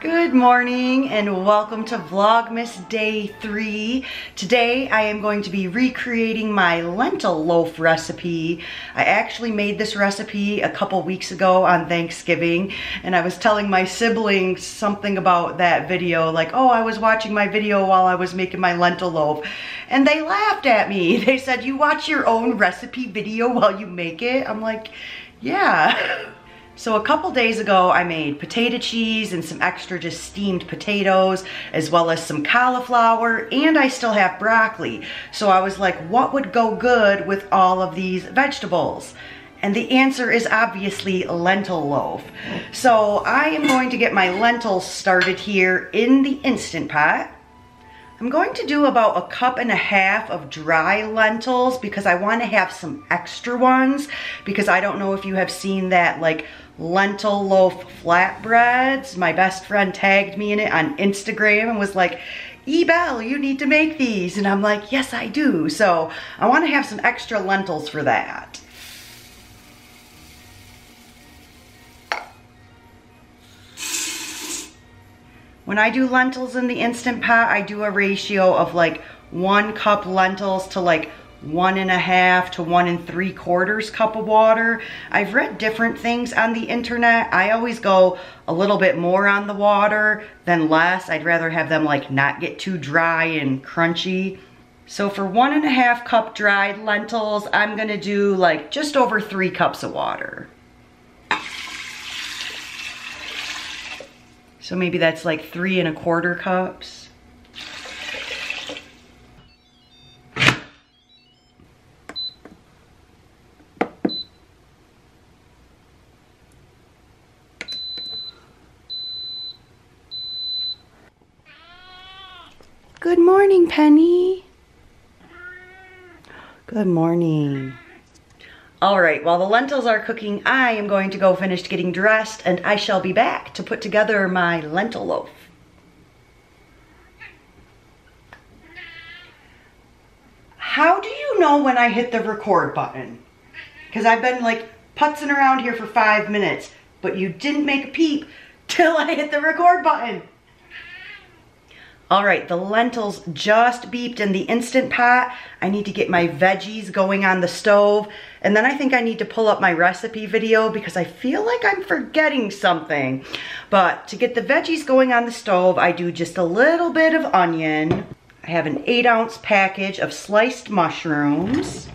Good morning and welcome to Vlogmas Day 3. Today I am going to be recreating my lentil loaf recipe. I actually made this recipe a couple weeks ago on Thanksgiving, and I was telling my siblings something about that video, like, oh, I was watching my video while I was making my lentil loaf, and they laughed at me. They said, you watch your own recipe video while you make it? I'm like, yeah. So a couple days ago, I made potato cheese and some extra just steamed potatoes, as well as some cauliflower, and I still have broccoli. So I was like, what would go good with all of these vegetables? And the answer is obviously lentil loaf. So I am going to get my lentils started here in the Instant Pot. I'm going to do about 1.5 cups of dry lentils because I want to have some extra ones, because I don't know if you have seen that like lentil loaf flatbreads. My best friend tagged me in it on Instagram and was like, Belle, you need to make these. And I'm like, yes, I do. So I want to have some extra lentils for that. When I do lentils in the Instant Pot, I do a ratio of like 1 cup lentils to like 1.5 to 1 3/4 cup of water. I've read different things on the internet. I always go a little bit more on the water than less. I'd rather have them like not get too dry and crunchy. So for 1.5 cup dried lentils, I'm gonna do like just over 3 cups of water. So maybe that's like 3.25 cups. Good morning, Penny. Good morning. All right, while the lentils are cooking, I am going to go finish getting dressed, and I shall be back to put together my lentil loaf. How do you know when I hit the record button? Because I've been like putzing around here for 5 minutes, but you didn't make a peep till I hit the record button. All right, the lentils just beeped in the Instant Pot. I need to get my veggies going on the stove. And then I think I need to pull up my recipe video because I feel like I'm forgetting something. But to get the veggies going on the stove, I do just a little bit of onion. I have an 8-ounce package of sliced mushrooms.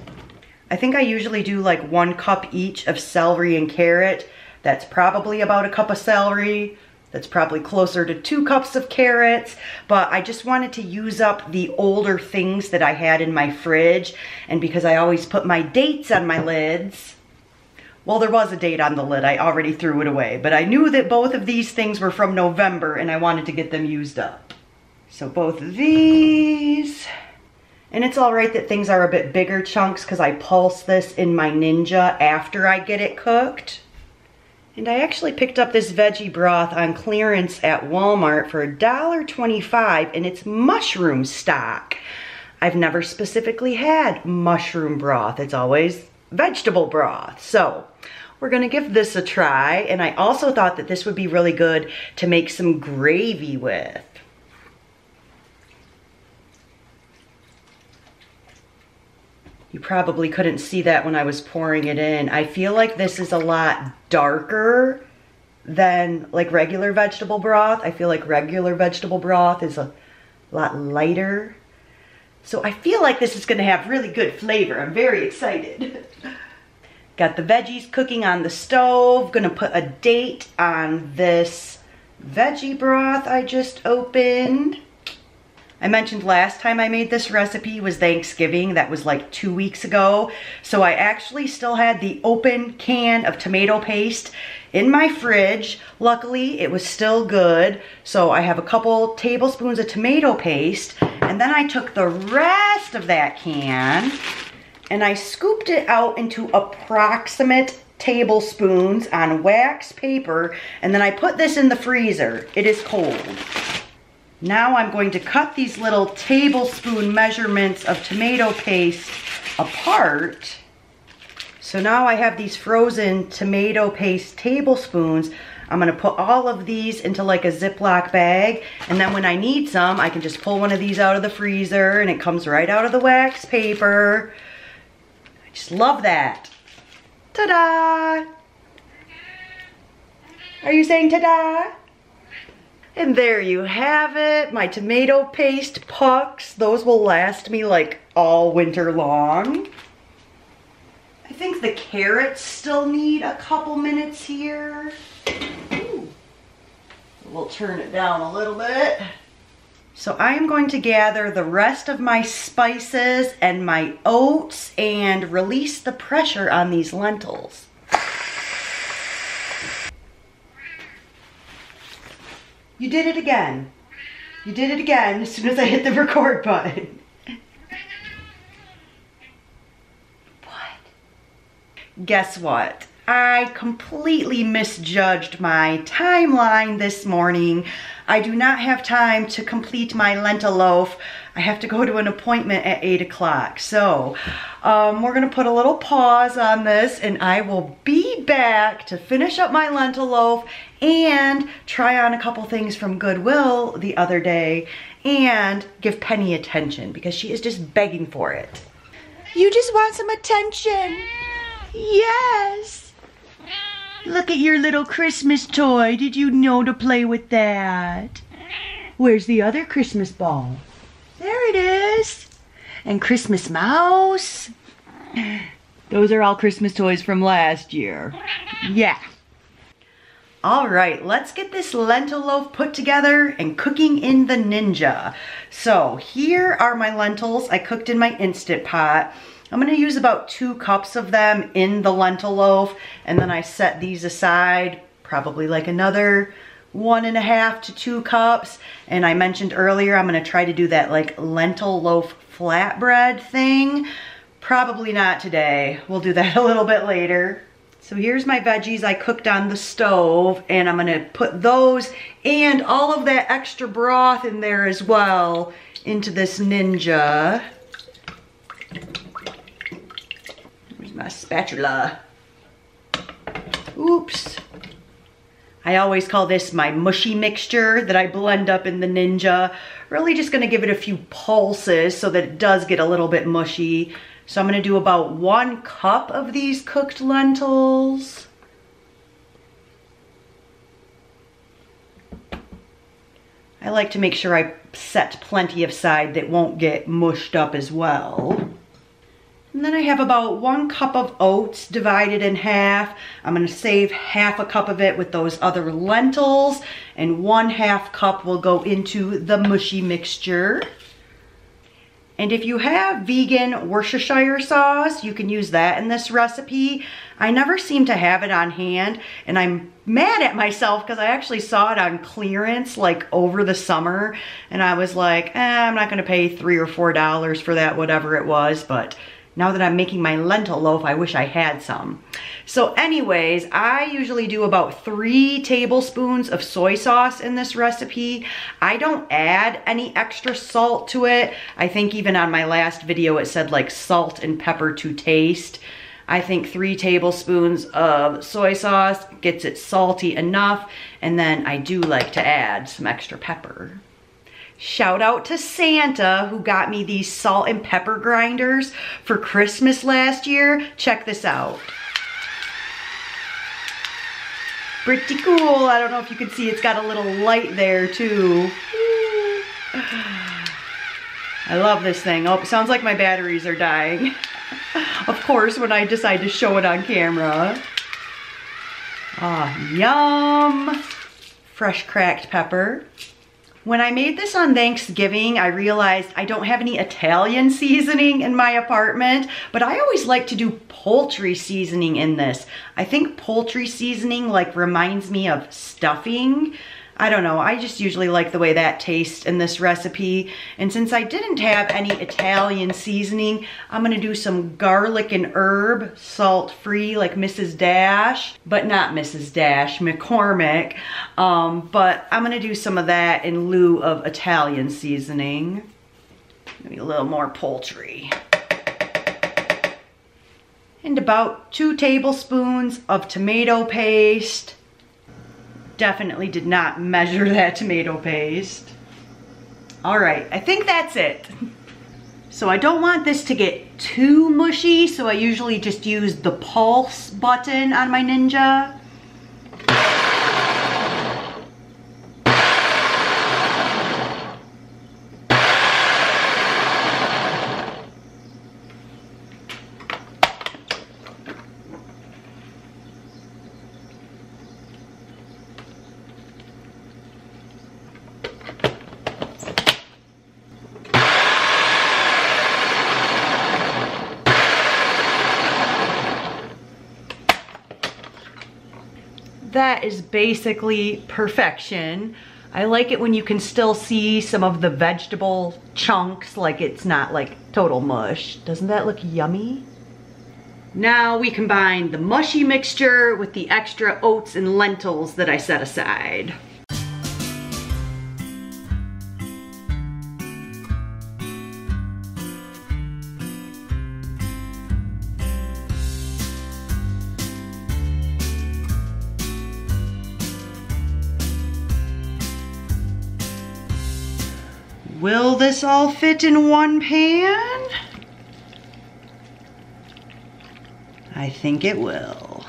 I think I usually do like 1 cup each of celery and carrot. That's probably about 1 cup of celery. That's probably closer to 2 cups of carrots, but I just wanted to use up the older things that I had in my fridge, and because I always put my dates on my lids, well, there was a date on the lid, I already threw it away, but I knew that both of these things were from November and I wanted to get them used up. So both of these, and it's all right that things are a bit bigger chunks because I pulse this in my Ninja after I get it cooked. And I actually picked up this veggie broth on clearance at Walmart for $1.25, and it's mushroom stock. I've never specifically had mushroom broth. It's always vegetable broth. So we're gonna give this a try, and I also thought that this would be really good to make some gravy with. You probably couldn't see that when I was pouring it in. I feel like this is a lot darker than like regular vegetable broth. I feel like regular vegetable broth is a lot lighter. So I feel like this is gonna have really good flavor. I'm very excited. Got the veggies cooking on the stove. Gonna put a date on this veggie broth I just opened. I mentioned last time I made this recipe was Thanksgiving. That was like 2 weeks ago. So I actually still had the open can of tomato paste in my fridge. Luckily, it was still good. So I have a couple tablespoons of tomato paste, and then I took the rest of that can and I scooped it out into approximate tablespoons on wax paper, and then I put this in the freezer. It is cold. Now I'm going to cut these little tablespoon measurements of tomato paste apart. So now I have these frozen tomato paste tablespoons. I'm gonna put all of these into like a Ziploc bag, and then when I need some, I can just pull one of these out of the freezer and it comes right out of the wax paper. I just love that. Ta-da! Are you saying ta-da? And there you have it, my tomato paste pucks. Those will last me like all winter long. I think the carrots still need a couple minutes here. Ooh. We'll turn it down a little bit. So I am going to gather the rest of my spices and my oats and release the pressure on these lentils. You did it again. You did it again as soon as I hit the record button. Guess what? I completely misjudged my timeline this morning. I do not have time to complete my lentil loaf. I have to go to an appointment at 8 o'clock. So we're gonna put a little pause on this and I will be back to finish up my lentil loaf and try on a couple things from Goodwill the other day and give Penny attention because she is just begging for it. You just want some attention. Yes. Look at your little Christmas toy. Did you know to play with that? Where's the other Christmas ball? There it is. And Christmas mouse. Those are all Christmas toys from last year. Yeah. All right, let's get this lentil loaf put together and cooking in the Ninja. So here are my lentils I cooked in my Instant Pot. I'm gonna use about 2 cups of them in the lentil loaf, and then I set these aside, probably like another 1.5 to 2 cups. And I mentioned earlier, I'm gonna try to do that like lentil loaf flatbread thing. Probably not today. We'll do that a little bit later. So here's my veggies I cooked on the stove, and I'm gonna put those and all of that extra broth in there as well into this Ninja. My spatula. Oops. I always call this my mushy mixture that I blend up in the Ninja. Really just gonna give it a few pulses so that it does get a little bit mushy. So I'm gonna do about 1 cup of these cooked lentils. I like to make sure I set plenty aside that won't get mushed up as well. And then I have about 1 cup of oats divided in half. I'm gonna save half a cup of it with those other lentils, and 1/2 cup will go into the mushy mixture. And if you have vegan Worcestershire sauce, you can use that in this recipe. I never seem to have it on hand, and I'm mad at myself because I actually saw it on clearance like over the summer, and I was like, I'm not gonna pay $3 or $4 for that, whatever it was, but now that I'm making my lentil loaf, I wish I had some. So anyways, I usually do about 3 tablespoons of soy sauce in this recipe. I don't add any extra salt to it. I think even on my last video, it said like salt and pepper to taste. I think 3 tablespoons of soy sauce gets it salty enough. And then I do like to add some extra pepper. Shout out to Santa who got me these salt and pepper grinders for Christmas last year. Check this out. Pretty cool. I don't know if you can see, it's got a little light there too. I love this thing. Oh, it sounds like my batteries are dying. Of course, when I decide to show it on camera. Ah, yum. Fresh cracked pepper. When I made this on Thanksgiving, I realized I don't have any Italian seasoning in my apartment, but I always like to do poultry seasoning in this. I think poultry seasoning like reminds me of stuffing. I don't know, I just usually like the way that tastes in this recipe. And since I didn't have any Italian seasoning, I'm gonna do some garlic and herb, salt-free like Mrs. Dash, but not Mrs. Dash, McCormick. But I'm gonna do some of that in lieu of Italian seasoning. Maybe a little more poultry. And about 2 tablespoons of tomato paste. Definitely did not measure that tomato paste. All right, I think that's it. So I don't want this to get too mushy, so I usually just use the pulse button on my Ninja. That is basically perfection. I like it when you can still see some of the vegetable chunks, like it's not like total mush. Doesn't that look yummy? Now we combine the mushy mixture with the extra oats and lentils that I set aside. Will this all fit in one pan? I think it will.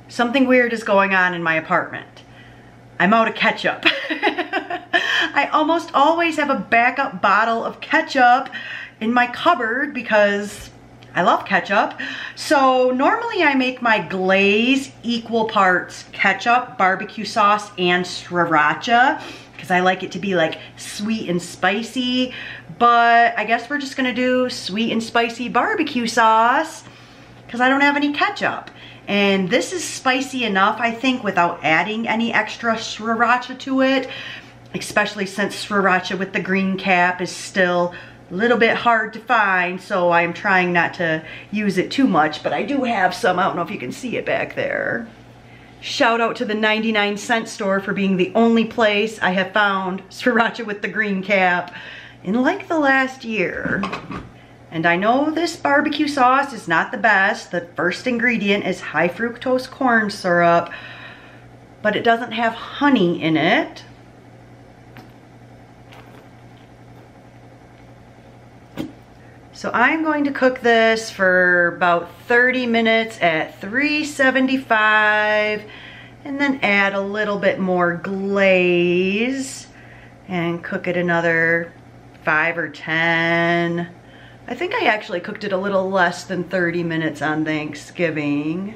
Something weird is going on in my apartment. I'm out of ketchup. I almost always have a backup bottle of ketchup in my cupboard because I love ketchup. So normally I make my glaze equal parts ketchup, barbecue sauce, and sriracha because I like it to be like sweet and spicy. But I guess we're just gonna do sweet and spicy barbecue sauce because I don't have any ketchup. And this is spicy enough, I think, without adding any extra sriracha to it, especially since sriracha with the green cap is still a little bit hard to find, so I'm trying not to use it too much, but I do have some. I don't know if you can see it back there. Shout out to the 99-cent store for being the only place I have found sriracha with the green cap in like the last year. And I know this barbecue sauce is not the best. The first ingredient is high fructose corn syrup, but it doesn't have honey in it. So I'm going to cook this for about 30 minutes at 375 and then add a little bit more glaze and cook it another 5 or 10. I think I actually cooked it a little less than 30 minutes on Thanksgiving.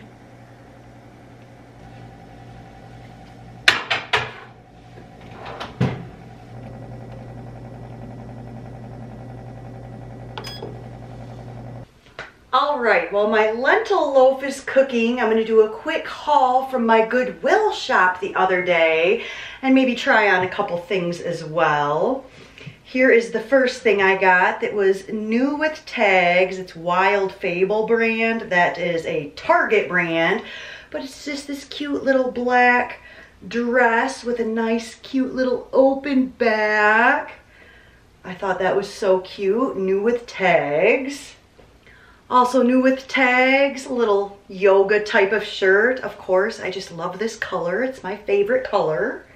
All right, while my lentil loaf is cooking, I'm gonna do a quick haul from my Goodwill shop the other day and maybe try on a couple things as well. Here is the first thing I got that was new with tags. It's Wild Fable brand. That is a Target brand, but it's just this cute little black dress with a nice cute little open back. I thought that was so cute, new with tags. Also new with tags, a little yoga type of shirt. Of course, I just love this color. It's my favorite color.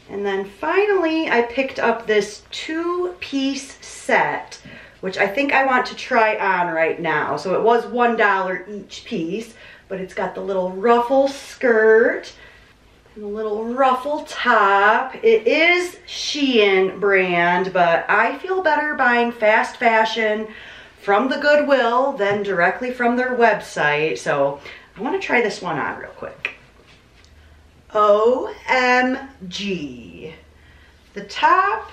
And then finally, I picked up this 2-piece set, which I think I want to try on right now. So it was $1 each piece, but it's got the little ruffle skirt and a little ruffle top. It is Shein brand, but I feel better buying fast fashion from the Goodwill than directly from their website. So I want to try this one on real quick. OMG. The top,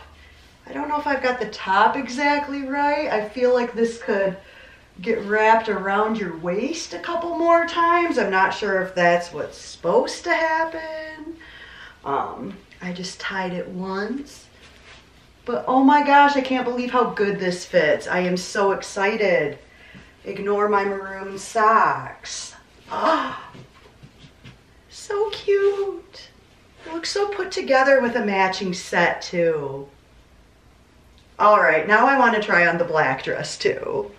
I don't know if I've got the top exactly right. I feel like this could get wrapped around your waist a couple more times. I'm not sure if that's what's supposed to happen. I just tied it once. But oh my gosh, I can't believe how good this fits. I am so excited. Ignore my maroon socks. Oh, so cute. It looks so put together with a matching set too. All right, now I want to try on the black dress too.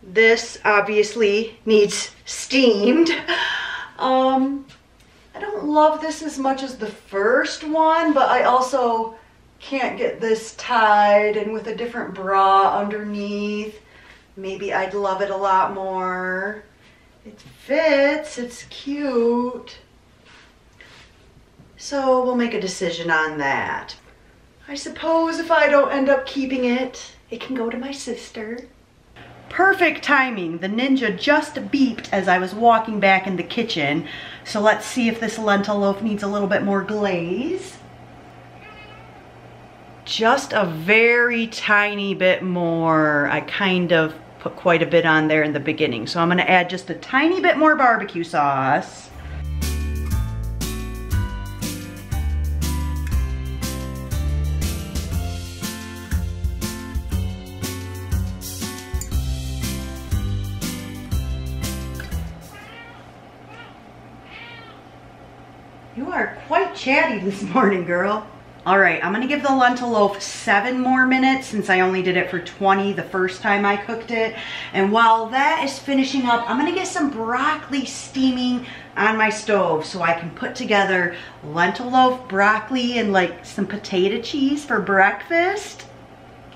This obviously needs steamed. I don't love this as much as the first one, but I also can't get this tied and with a different bra underneath. Maybe I'd love it a lot more. It fits, it's cute. So we'll make a decision on that. I suppose if I don't end up keeping it, it can go to my sister. Perfect timing. The Ninja just beeped as I was walking back in the kitchen. So let's see if this lentil loaf needs a little bit more glaze. Just a very tiny bit more. I kind of put quite a bit on there in the beginning. So I'm gonna add just a tiny bit more barbecue sauce. You are quite chatty this morning, girl. All right, I'm gonna give the lentil loaf 7 more minutes since I only did it for 20 the first time I cooked it. And while that is finishing up, I'm gonna get some broccoli steaming on my stove so I can put together lentil loaf, broccoli, and like some potato cheese for breakfast.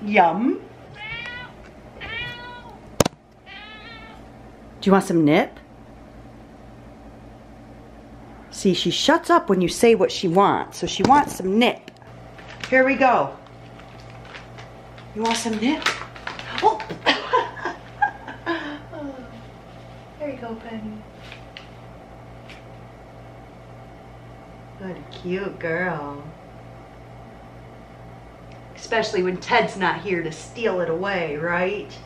Yum. Do you want some nip? See, she shuts up when you say what she wants, so she wants some nip. Here we go. You want some nip? Oh! There you go, Penny. What a cute girl. Especially when Ted's not here to steal it away, right?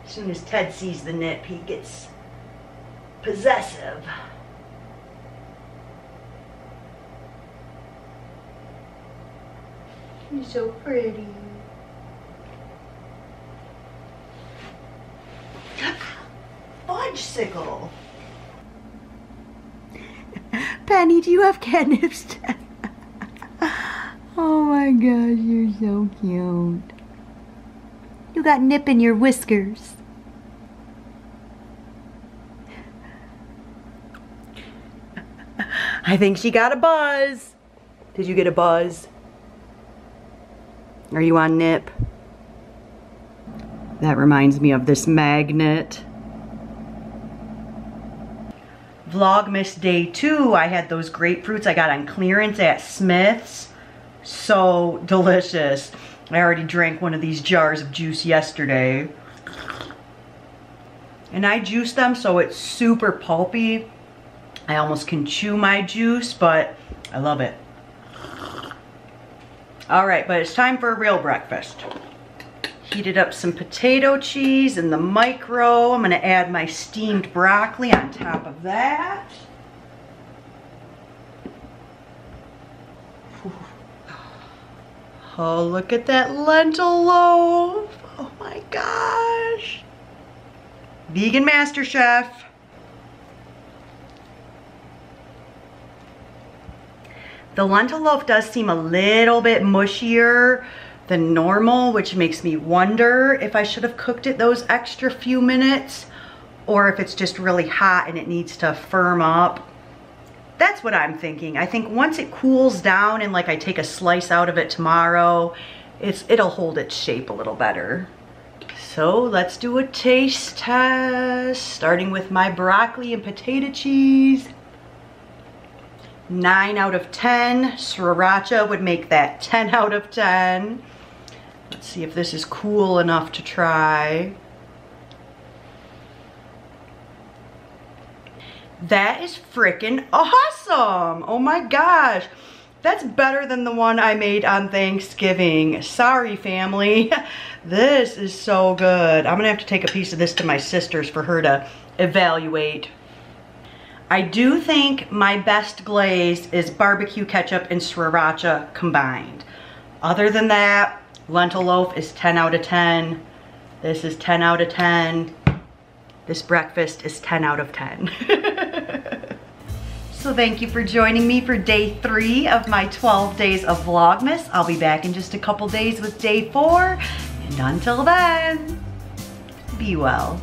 As soon as Ted sees the nip, he gets possessive. You're so pretty. Fudgesicle. Penny, do you have catnips? Oh my gosh, you're so cute. You got nip in your whiskers. I think she got a buzz. Did you get a buzz? Are you on nip? That reminds me of this magnet. Vlogmas Day 2, I had those grapefruits I got on clearance at Smith's. So delicious. I already drank one of these jars of juice yesterday. And I juiced them so it's super pulpy. I almost can chew my juice, but I love it. All right, but it's time for a real breakfast. Heated up some potato cheese in the micro. I'm gonna add my steamed broccoli on top of that. Oh, look at that lentil loaf. Oh my gosh. Vegan Master Chef. The lentil loaf does seem a little bit mushier than normal, which makes me wonder if I should have cooked it those extra few minutes or if it's just really hot and it needs to firm up. That's what I'm thinking. I think once it cools down and like I take a slice out of it tomorrow, it'll hold its shape a little better. So let's do a taste test, starting with my broccoli and potato cheese. 9 out of 10. Sriracha would make that 10 out of 10. Let's see if this is cool enough to try. That is freaking awesome. Oh my gosh. That's better than the one I made on Thanksgiving. Sorry, family. This is so good. I'm gonna have to take a piece of this to my sister's for her to evaluate. I do think my best glaze is barbecue ketchup and sriracha combined. Other than that, lentil loaf is 10 out of 10. This is 10 out of 10. This breakfast is 10 out of 10. So thank you for joining me for day 3 of my 12 days of Vlogmas. I'll be back in just a couple days with day 4. And until then, be well.